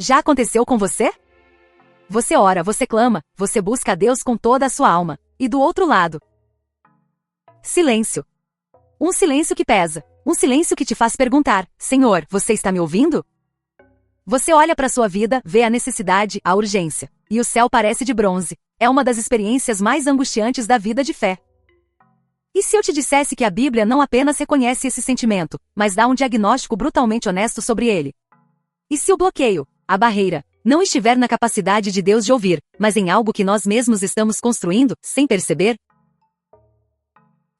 Já aconteceu com você? Você ora, você clama, você busca a Deus com toda a sua alma. E do outro lado? Silêncio. Um silêncio que pesa. Um silêncio que te faz perguntar: Senhor, você está me ouvindo? Você olha para sua vida, vê a necessidade, a urgência. E o céu parece de bronze. É uma das experiências mais angustiantes da vida de fé. E se eu te dissesse que a Bíblia não apenas reconhece esse sentimento, mas dá um diagnóstico brutalmente honesto sobre ele? E se o bloqueio, a barreira, não estiver na capacidade de Deus de ouvir, mas em algo que nós mesmos estamos construindo, sem perceber?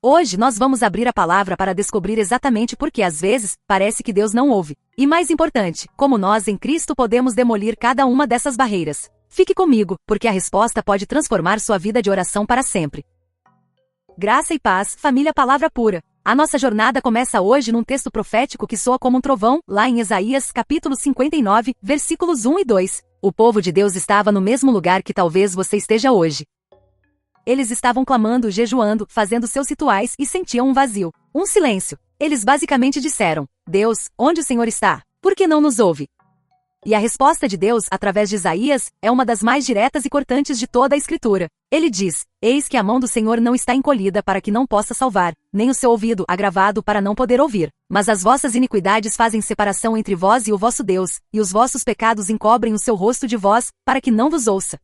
Hoje nós vamos abrir a palavra para descobrir exatamente por que às vezes parece que Deus não ouve. E mais importante, como nós em Cristo podemos demolir cada uma dessas barreiras. Fique comigo, porque a resposta pode transformar sua vida de oração para sempre. Graça e paz, família Palavra Pura. A nossa jornada começa hoje num texto profético que soa como um trovão, lá em Isaías, capítulo 59, versículos 1 e 2. O povo de Deus estava no mesmo lugar que talvez você esteja hoje. Eles estavam clamando, jejuando, fazendo seus rituais e sentiam um vazio, um silêncio. Eles basicamente disseram: Deus, onde o Senhor está? Por que não nos ouve? E a resposta de Deus, através de Isaías, é uma das mais diretas e cortantes de toda a Escritura. Ele diz: Eis que a mão do Senhor não está encolhida para que não possa salvar, nem o seu ouvido agravado para não poder ouvir. Mas as vossas iniquidades fazem separação entre vós e o vosso Deus, e os vossos pecados encobrem o seu rosto de vós, para que não vos ouça.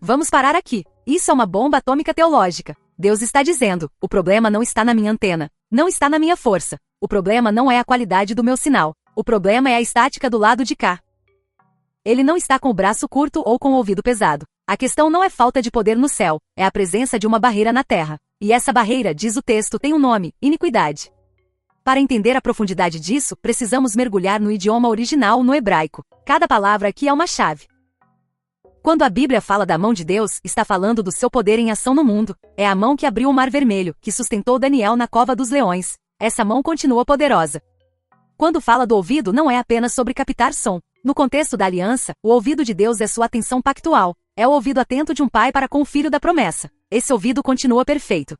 Vamos parar aqui. Isso é uma bomba atômica teológica. Deus está dizendo: o problema não está na minha antena, não está na minha força. O problema não é a qualidade do meu sinal. O problema é a estática do lado de cá. Ele não está com o braço curto ou com o ouvido pesado. A questão não é falta de poder no céu, é a presença de uma barreira na terra. E essa barreira, diz o texto, tem um nome: iniquidade. Para entender a profundidade disso, precisamos mergulhar no idioma original no hebraico. Cada palavra aqui é uma chave. Quando a Bíblia fala da mão de Deus, está falando do seu poder em ação no mundo. É a mão que abriu o Mar Vermelho, que sustentou Daniel na cova dos leões. Essa mão continua poderosa. Quando fala do ouvido, não é apenas sobre captar som. No contexto da aliança, o ouvido de Deus é sua atenção pactual. É o ouvido atento de um pai para com o filho da promessa. Esse ouvido continua perfeito.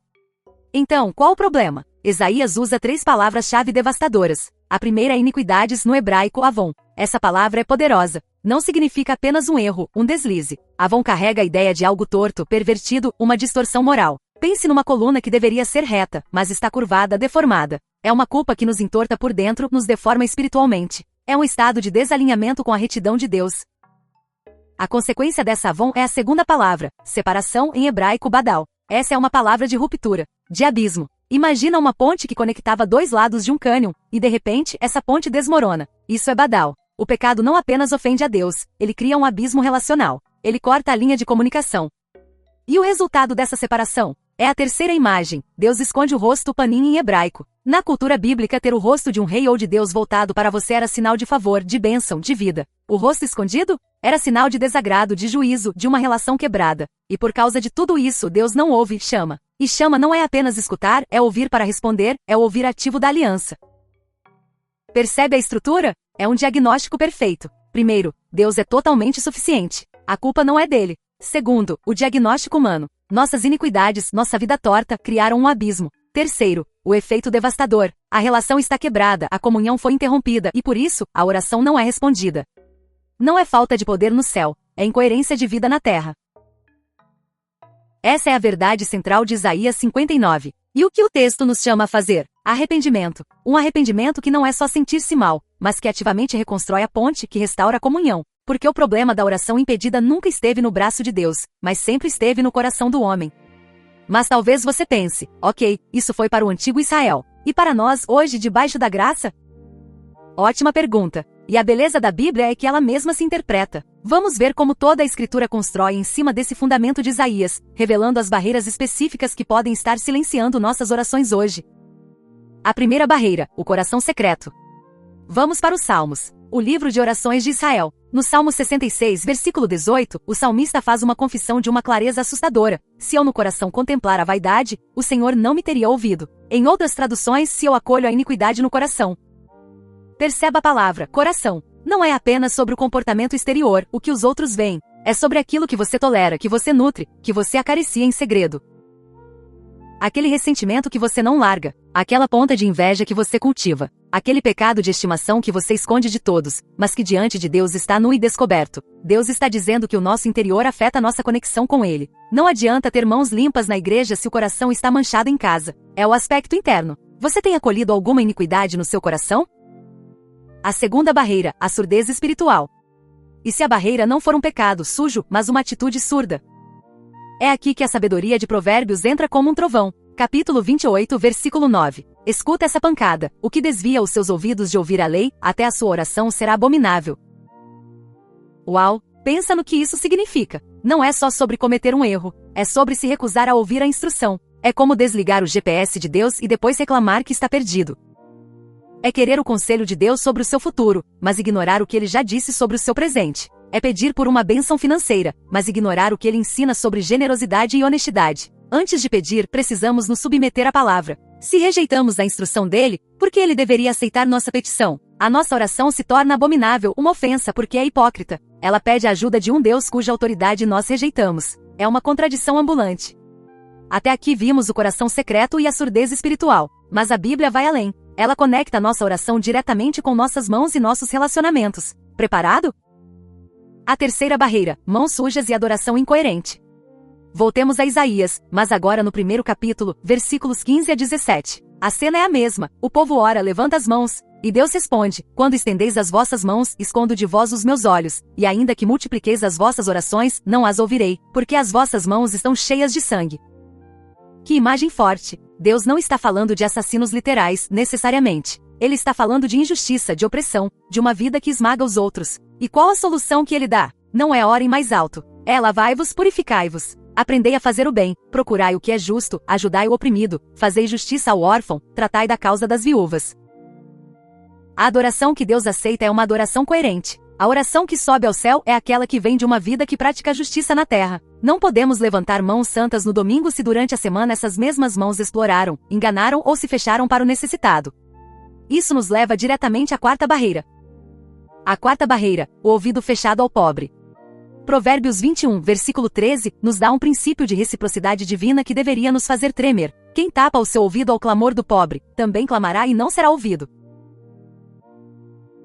Então, qual o problema? Isaías usa 3 palavras-chave devastadoras. A primeira é iniquidades, no hebraico avon. Essa palavra é poderosa. Não significa apenas um erro, um deslize. Avon carrega a ideia de algo torto, pervertido, uma distorção moral. Pense numa coluna que deveria ser reta, mas está curvada, deformada. É uma culpa que nos entorta por dentro, nos deforma espiritualmente. É um estado de desalinhamento com a retidão de Deus. A consequência dessa avon é a segunda palavra, separação, em hebraico badal. Essa é uma palavra de ruptura, de abismo. Imagina uma ponte que conectava 2 lados de um cânion, e de repente, essa ponte desmorona. Isso é badal. O pecado não apenas ofende a Deus, ele cria um abismo relacional. Ele corta a linha de comunicação. E o resultado dessa separação? É a terceira imagem. Deus esconde o rosto, panim em hebraico. Na cultura bíblica, ter o rosto de um rei ou de Deus voltado para você era sinal de favor, de bênção, de vida. O rosto escondido? Era sinal de desagrado, de juízo, de uma relação quebrada. E por causa de tudo isso, Deus não ouve, chama. E chama não é apenas escutar, é ouvir para responder, é o ouvir ativo da aliança. Percebe a estrutura? É um diagnóstico perfeito. Primeiro, Deus é totalmente suficiente. A culpa não é dele. Segundo, o diagnóstico humano. Nossas iniquidades, nossa vida torta, criaram um abismo. Terceiro, o efeito devastador. A relação está quebrada, a comunhão foi interrompida e por isso, a oração não é respondida. Não é falta de poder no céu, é incoerência de vida na terra. Essa é a verdade central de Isaías 59. E o que o texto nos chama a fazer? Arrependimento. Um arrependimento que não é só sentir-se mal, mas que ativamente reconstrói a ponte, que restaura a comunhão. Porque o problema da oração impedida nunca esteve no braço de Deus, mas sempre esteve no coração do homem. Mas talvez você pense: ok, isso foi para o antigo Israel. E para nós, hoje, debaixo da graça? Ótima pergunta. E a beleza da Bíblia é que ela mesma se interpreta. Vamos ver como toda a Escritura constrói em cima desse fundamento de Isaías, revelando as barreiras específicas que podem estar silenciando nossas orações hoje. A primeira barreira, o coração secreto. Vamos para os Salmos, o livro de orações de Israel. No Salmo 66, versículo 18, o salmista faz uma confissão de uma clareza assustadora. Se eu no coração contemplar a vaidade, o Senhor não me teria ouvido. Em outras traduções, se eu acolho a iniquidade no coração. Perceba a palavra, coração. Não é apenas sobre o comportamento exterior, o que os outros veem. É sobre aquilo que você tolera, que você nutre, que você acaricia em segredo. Aquele ressentimento que você não larga, aquela ponta de inveja que você cultiva, aquele pecado de estimação que você esconde de todos, mas que diante de Deus está nu e descoberto. Deus está dizendo que o nosso interior afeta nossa conexão com Ele. Não adianta ter mãos limpas na igreja se o coração está manchado em casa. É o aspecto interno. Você tem acolhido alguma iniquidade no seu coração? A segunda barreira, a surdez espiritual. E se a barreira não for um pecado sujo, mas uma atitude surda? É aqui que a sabedoria de Provérbios entra como um trovão. Capítulo 28, versículo 9. Escuta essa pancada. O que desvia os seus ouvidos de ouvir a lei, até a sua oração será abominável. Uau! Pensa no que isso significa. Não é só sobre cometer um erro, é sobre se recusar a ouvir a instrução. É como desligar o GPS de Deus e depois reclamar que está perdido. É querer o conselho de Deus sobre o seu futuro, mas ignorar o que Ele já disse sobre o seu presente. É pedir por uma bênção financeira, mas ignorar o que Ele ensina sobre generosidade e honestidade. Antes de pedir, precisamos nos submeter à palavra. Se rejeitamos a instrução dele, por que ele deveria aceitar nossa petição? A nossa oração se torna abominável, uma ofensa porque é hipócrita. Ela pede a ajuda de um Deus cuja autoridade nós rejeitamos. É uma contradição ambulante. Até aqui vimos o coração secreto e a surdez espiritual. Mas a Bíblia vai além. Ela conecta a nossa oração diretamente com nossas mãos e nossos relacionamentos. Preparado? A terceira barreira, mãos sujas e adoração incoerente. Voltemos a Isaías, mas agora no primeiro capítulo, versículos 15 a 17. A cena é a mesma. O povo ora, levanta as mãos. E Deus responde: quando estendeis as vossas mãos, escondo de vós os meus olhos. E ainda que multipliqueis as vossas orações, não as ouvirei, porque as vossas mãos estão cheias de sangue. Que imagem forte! Deus não está falando de assassinos literais, necessariamente. Ele está falando de injustiça, de opressão, de uma vida que esmaga os outros. E qual a solução que ele dá? Não é orem mais alto. É lavai-vos, purificai-vos. Aprendei a fazer o bem, procurai o que é justo, ajudai o oprimido, fazei justiça ao órfão, tratai da causa das viúvas. A adoração que Deus aceita é uma adoração coerente. A oração que sobe ao céu é aquela que vem de uma vida que pratica a justiça na terra. Não podemos levantar mãos santas no domingo se durante a semana essas mesmas mãos exploraram, enganaram ou se fecharam para o necessitado. Isso nos leva diretamente à quarta barreira. A quarta barreira, o ouvido fechado ao pobre. Provérbios 21, versículo 13, nos dá um princípio de reciprocidade divina que deveria nos fazer tremer. Quem tapa o seu ouvido ao clamor do pobre, também clamará e não será ouvido.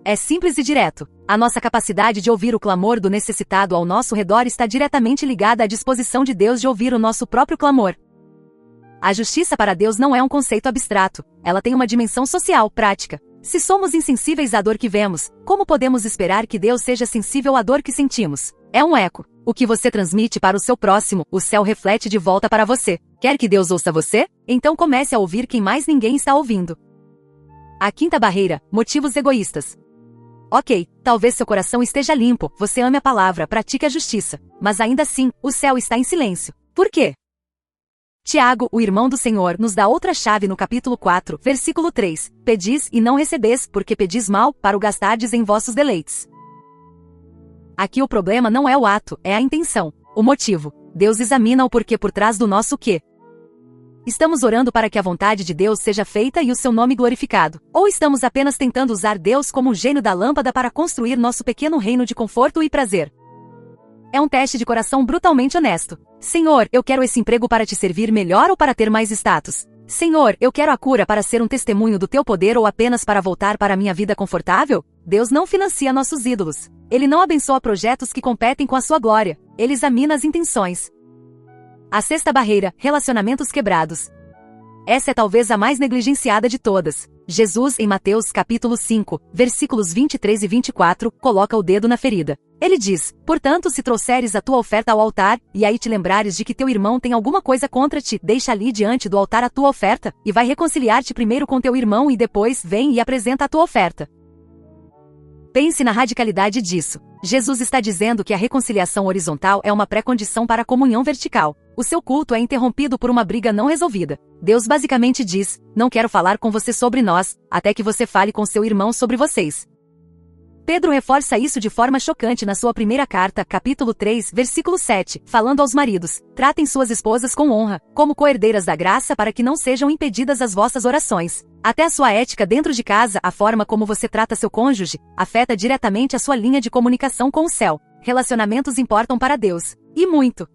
É simples e direto. A nossa capacidade de ouvir o clamor do necessitado ao nosso redor está diretamente ligada à disposição de Deus de ouvir o nosso próprio clamor. A justiça para Deus não é um conceito abstrato, ela tem uma dimensão social, prática. Se somos insensíveis à dor que vemos, como podemos esperar que Deus seja sensível à dor que sentimos? É um eco. O que você transmite para o seu próximo, o céu reflete de volta para você. Quer que Deus ouça você? Então comece a ouvir quem mais ninguém está ouvindo. A quinta barreira, motivos egoístas. Ok, talvez seu coração esteja limpo, você ame a palavra, pratique a justiça. Mas ainda assim, o céu está em silêncio. Por quê? Tiago, o irmão do Senhor, nos dá outra chave no capítulo 4, versículo 3. Pedis e não recebes, porque pedis mal, para o gastardes em vossos deleites. Aqui o problema não é o ato, é a intenção, o motivo. Deus examina o porquê por trás do nosso quê. Estamos orando para que a vontade de Deus seja feita e o seu nome glorificado? Ou estamos apenas tentando usar Deus como um gênio da lâmpada para construir nosso pequeno reino de conforto e prazer? É um teste de coração brutalmente honesto. Senhor, eu quero esse emprego para te servir melhor ou para ter mais status? Senhor, eu quero a cura para ser um testemunho do teu poder ou apenas para voltar para a minha vida confortável? Deus não financia nossos ídolos. Ele não abençoa projetos que competem com a sua glória. Ele examina as intenções. A sexta barreira, relacionamentos quebrados. Essa é talvez a mais negligenciada de todas. Jesus, em Mateus capítulo 5, versículos 23 e 24, coloca o dedo na ferida. Ele diz: portanto, se trouxeres a tua oferta ao altar, e aí te lembrares de que teu irmão tem alguma coisa contra ti, deixa ali diante do altar a tua oferta, e vai reconciliar-te primeiro com teu irmão e depois vem e apresenta a tua oferta. Pense na radicalidade disso. Jesus está dizendo que a reconciliação horizontal é uma pré-condição para a comunhão vertical. O seu culto é interrompido por uma briga não resolvida. Deus basicamente diz: não quero falar com você sobre nós, até que você fale com seu irmão sobre vocês. Pedro reforça isso de forma chocante na sua primeira carta, capítulo 3, versículo 7, falando aos maridos: tratem suas esposas com honra, como co-herdeiras da graça para que não sejam impedidas as vossas orações. Até a sua ética dentro de casa, a forma como você trata seu cônjuge, afeta diretamente a sua linha de comunicação com o céu. Relacionamentos importam para Deus. E muito.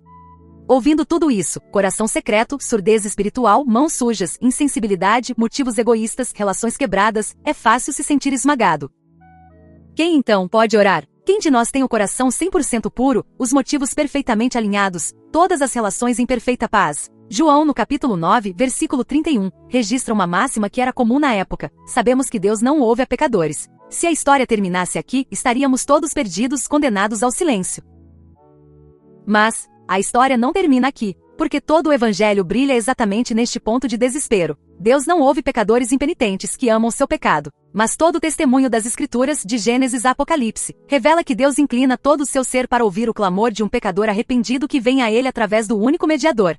Ouvindo tudo isso, coração secreto, surdez espiritual, mãos sujas, insensibilidade, motivos egoístas, relações quebradas, é fácil se sentir esmagado. Quem então pode orar? Quem de nós tem o coração 100% puro, os motivos perfeitamente alinhados, todas as relações em perfeita paz? João, no capítulo 9, versículo 31, registra uma máxima que era comum na época: sabemos que Deus não ouve a pecadores. Se a história terminasse aqui, estaríamos todos perdidos, condenados ao silêncio. Mas a história não termina aqui, porque todo o evangelho brilha exatamente neste ponto de desespero. Deus não ouve pecadores impenitentes que amam seu pecado, mas todo o testemunho das Escrituras, de Gênesis a Apocalipse, revela que Deus inclina todo o seu ser para ouvir o clamor de um pecador arrependido que vem a ele através do único mediador.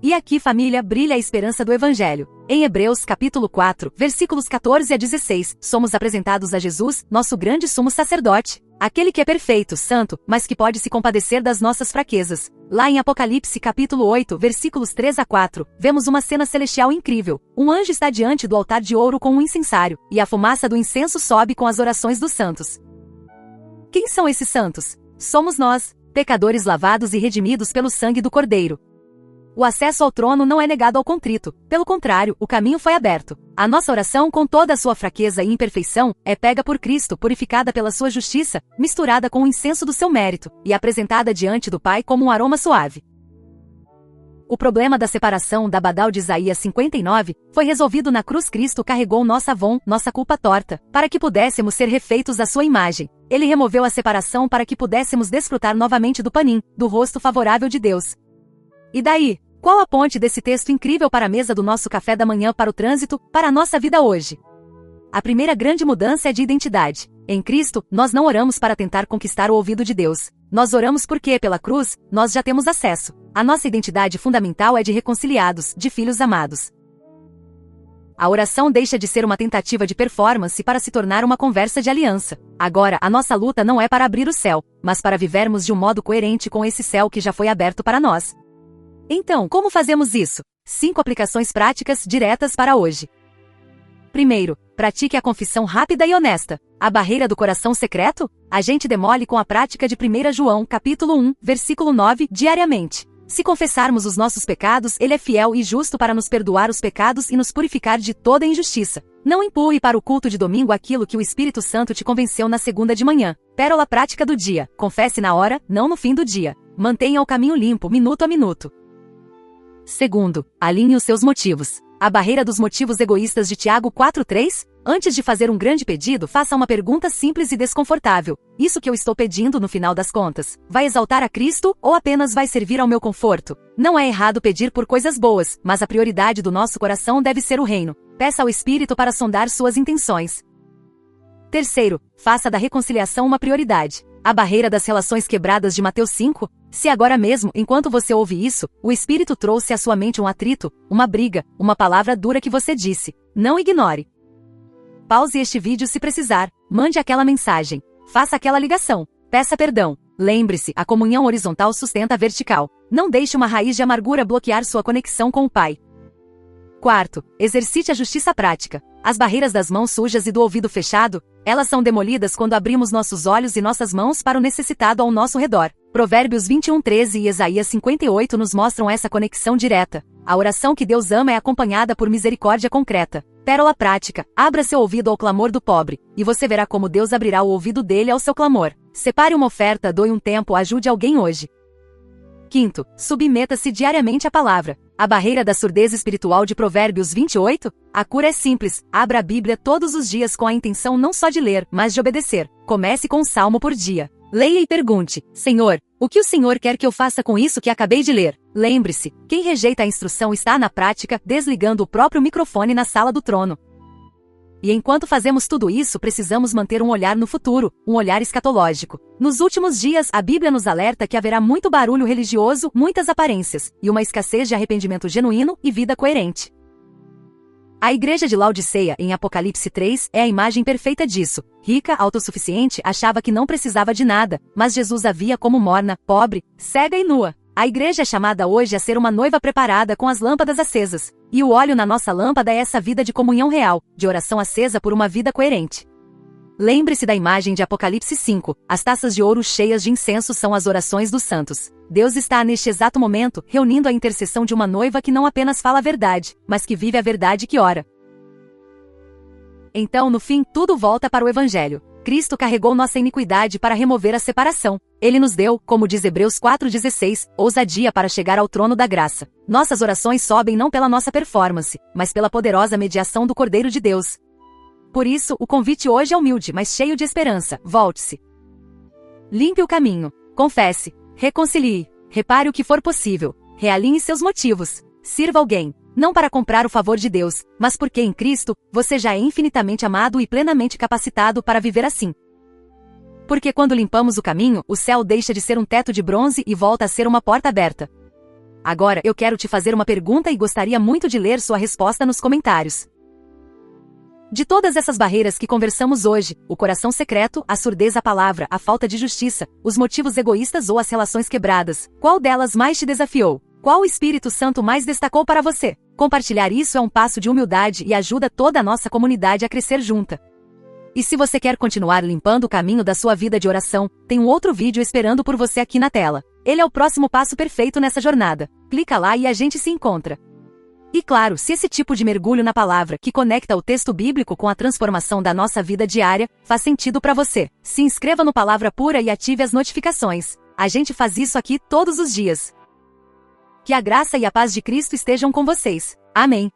E aqui, família, brilha a esperança do Evangelho. Em Hebreus capítulo 4, versículos 14 a 16, somos apresentados a Jesus, nosso grande sumo sacerdote, aquele que é perfeito, santo, mas que pode se compadecer das nossas fraquezas. Lá em Apocalipse capítulo 8, versículos 3 a 4, vemos uma cena celestial incrível. Um anjo está diante do altar de ouro com um incensário, e a fumaça do incenso sobe com as orações dos santos. Quem são esses santos? Somos nós, pecadores lavados e redimidos pelo sangue do Cordeiro. O acesso ao trono não é negado ao contrito, pelo contrário, o caminho foi aberto. A nossa oração, com toda a sua fraqueza e imperfeição, é pega por Cristo, purificada pela sua justiça, misturada com o incenso do seu mérito, e apresentada diante do Pai como um aroma suave. O problema da separação da Badal de Isaías 59 foi resolvido na cruz. Cristo carregou nossa avon, nossa culpa torta, para que pudéssemos ser refeitos à sua imagem. Ele removeu a separação para que pudéssemos desfrutar novamente do panim, do rosto favorável de Deus. E daí? Qual a ponte desse texto incrível para a mesa do nosso café da manhã, para o trânsito, para a nossa vida hoje? A primeira grande mudança é de identidade. Em Cristo, nós não oramos para tentar conquistar o ouvido de Deus. Nós oramos porque, pela cruz, nós já temos acesso. A nossa identidade fundamental é de reconciliados, de filhos amados. A oração deixa de ser uma tentativa de performance para se tornar uma conversa de aliança. Agora, a nossa luta não é para abrir o céu, mas para vivermos de um modo coerente com esse céu que já foi aberto para nós. Então, como fazemos isso? 5 aplicações práticas diretas para hoje. Primeiro, pratique a confissão rápida e honesta. A barreira do coração secreto? A gente demole com a prática de 1 João, capítulo 1, versículo 9, diariamente. Se confessarmos os nossos pecados, Ele é fiel e justo para nos perdoar os pecados e nos purificar de toda injustiça. Não empurre para o culto de domingo aquilo que o Espírito Santo te convenceu na segunda de manhã. Pérola prática do dia. Confesse na hora, não no fim do dia. Mantenha o caminho limpo, minuto a minuto. Segundo, alinhe os seus motivos. A barreira dos motivos egoístas de Tiago 4:3? Antes de fazer um grande pedido, faça uma pergunta simples e desconfortável. Isso que eu estou pedindo, no final das contas, vai exaltar a Cristo ou apenas vai servir ao meu conforto? Não é errado pedir por coisas boas, mas a prioridade do nosso coração deve ser o reino. Peça ao Espírito para sondar suas intenções. Terceiro, faça da reconciliação uma prioridade. A barreira das relações quebradas de Mateus 5? Se agora mesmo, enquanto você ouve isso, o Espírito trouxe à sua mente um atrito, uma briga, uma palavra dura que você disse, não ignore. Pause este vídeo se precisar, mande aquela mensagem, faça aquela ligação, peça perdão. Lembre-se, a comunhão horizontal sustenta a vertical. Não deixe uma raiz de amargura bloquear sua conexão com o Pai. Quarto, exercite a justiça prática. As barreiras das mãos sujas e do ouvido fechado, elas são demolidas quando abrimos nossos olhos e nossas mãos para o necessitado ao nosso redor. Provérbios 21:13 e Isaías 58 nos mostram essa conexão direta. A oração que Deus ama é acompanhada por misericórdia concreta. Pérola prática, abra seu ouvido ao clamor do pobre, e você verá como Deus abrirá o ouvido dele ao seu clamor. Separe uma oferta, doe um tempo, ajude alguém hoje. Quinto, submeta-se diariamente à palavra. A barreira da surdez espiritual de Provérbios 28? A cura é simples, abra a Bíblia todos os dias com a intenção não só de ler, mas de obedecer. Comece com um salmo por dia. Leia e pergunte, Senhor, o que o Senhor quer que eu faça com isso que acabei de ler? Lembre-se, quem rejeita a instrução está na prática, desligando o próprio microfone na sala do trono. E enquanto fazemos tudo isso, precisamos manter um olhar no futuro, um olhar escatológico. Nos últimos dias, a Bíblia nos alerta que haverá muito barulho religioso, muitas aparências, e uma escassez de arrependimento genuíno e vida coerente. A igreja de Laodiceia, em Apocalipse 3, é a imagem perfeita disso. Rica, autossuficiente, achava que não precisava de nada, mas Jesus a via como morna, pobre, cega e nua. A igreja é chamada hoje a ser uma noiva preparada com as lâmpadas acesas. E o óleo na nossa lâmpada é essa vida de comunhão real, de oração acesa por uma vida coerente. Lembre-se da imagem de Apocalipse 5, as taças de ouro cheias de incenso são as orações dos santos. Deus está neste exato momento reunindo a intercessão de uma noiva que não apenas fala a verdade, mas que vive a verdade que ora. Então, no fim, tudo volta para o Evangelho. Cristo carregou nossa iniquidade para remover a separação. Ele nos deu, como diz Hebreus 4,16, ousadia para chegar ao trono da graça. Nossas orações sobem não pela nossa performance, mas pela poderosa mediação do Cordeiro de Deus. Por isso, o convite hoje é humilde, mas cheio de esperança. Volte-se. Limpe o caminho. Confesse. Reconcilie. Repare o que for possível. Realinhe seus motivos. Sirva alguém. Não para comprar o favor de Deus, mas porque em Cristo, você já é infinitamente amado e plenamente capacitado para viver assim. Porque quando limpamos o caminho, o céu deixa de ser um teto de bronze e volta a ser uma porta aberta. Agora, eu quero te fazer uma pergunta e gostaria muito de ler sua resposta nos comentários. De todas essas barreiras que conversamos hoje, o coração secreto, a surdez à palavra, a falta de justiça, os motivos egoístas ou as relações quebradas, qual delas mais te desafiou? Qual o Espírito Santo mais destacou para você? Compartilhar isso é um passo de humildade e ajuda toda a nossa comunidade a crescer junta. E se você quer continuar limpando o caminho da sua vida de oração, tem um outro vídeo esperando por você aqui na tela. Ele é o próximo passo perfeito nessa jornada. Clica lá e a gente se encontra. E claro, se esse tipo de mergulho na palavra, que conecta o texto bíblico com a transformação da nossa vida diária, faz sentido para você, se inscreva no Palavra Pura e ative as notificações. A gente faz isso aqui todos os dias. Que a graça e a paz de Cristo estejam com vocês. Amém.